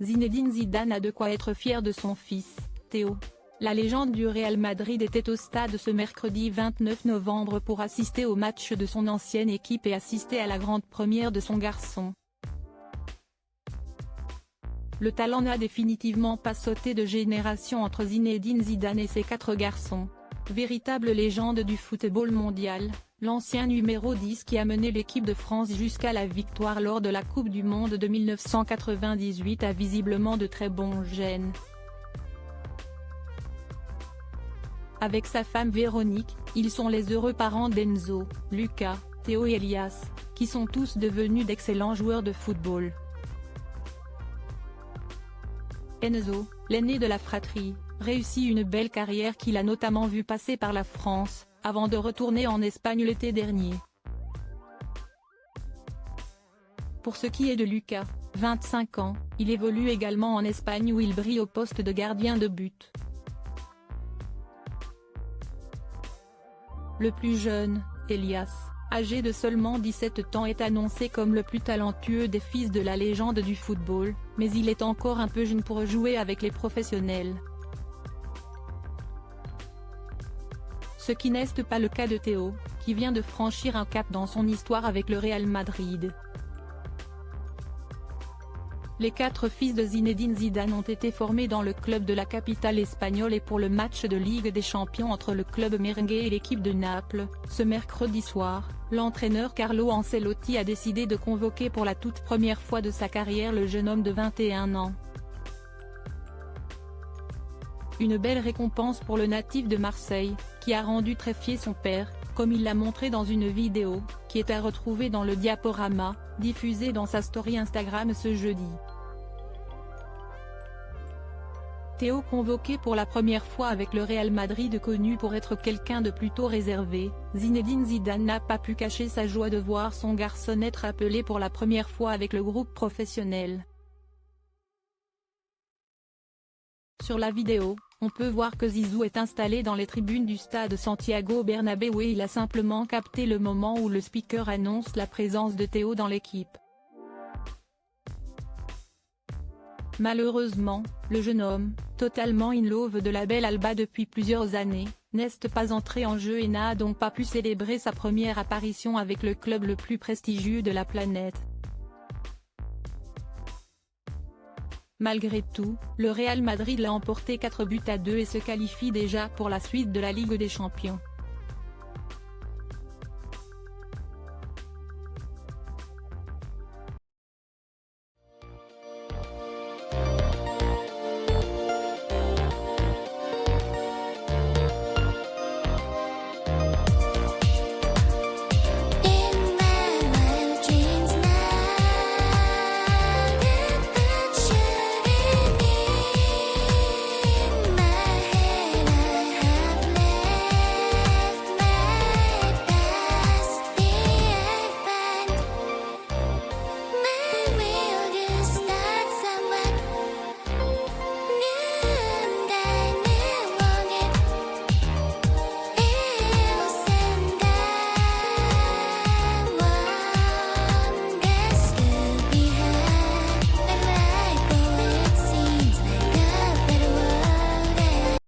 Zinedine Zidane a de quoi être fier de son fils, Théo. La légende du Real Madrid était au stade ce mercredi 29 novembre pour assister au match de son ancienne équipe et assister à la grande première de son garçon. Le talent n'a définitivement pas sauté de génération entre Zinedine Zidane et ses 4 garçons. Véritable légende du football mondial, l'ancien numéro 10 qui a mené l'équipe de France jusqu'à la victoire lors de la Coupe du Monde de 1998 a visiblement de très bons gènes. Avec sa femme Véronique, ils sont les heureux parents d'Enzo, Lucas, Théo et Elias, qui sont tous devenus d'excellents joueurs de football. Enzo, l'aîné de la fratrie, réussit une belle carrière qu'il a notamment vu passer par la France, avant de retourner en Espagne l'été dernier. Pour ce qui est de Lucas, 25 ans, il évolue également en Espagne où il brille au poste de gardien de but. Le plus jeune, Elias, âgé de seulement 17 ans est annoncé comme le plus talentueux des fils de la légende du football, mais il est encore un peu jeune pour jouer avec les professionnels. Ce qui n'est pas le cas de Théo, qui vient de franchir un cap dans son histoire avec le Real Madrid. Les 4 fils de Zinedine Zidane ont été formés dans le club de la capitale espagnole et pour le match de Ligue des Champions entre le club merengue et l'équipe de Naples, ce mercredi soir, l'entraîneur Carlo Ancelotti a décidé de convoquer pour la toute première fois de sa carrière le jeune homme de 21 ans. Une belle récompense pour le natif de Marseille, qui a rendu très fier son père, comme il l'a montré dans une vidéo, qui est à retrouver dans le diaporama, diffusé dans sa story Instagram ce jeudi. Théo convoqué pour la première fois avec le Real Madrid connu pour être quelqu'un de plutôt réservé, Zinedine Zidane n'a pas pu cacher sa joie de voir son garçon être appelé pour la première fois avec le groupe professionnel. Sur la vidéo, on peut voir que Zizou est installé dans les tribunes du stade Santiago Bernabéu et il a simplement capté le moment où le speaker annonce la présence de Théo dans l'équipe. Malheureusement, le jeune homme, totalement in love de la belle Alba depuis plusieurs années, n'est pas entré en jeu et n'a donc pas pu célébrer sa première apparition avec le club le plus prestigieux de la planète. Malgré tout, le Real Madrid l'a emporté 4-2 et se qualifie déjà pour la suite de la Ligue des Champions.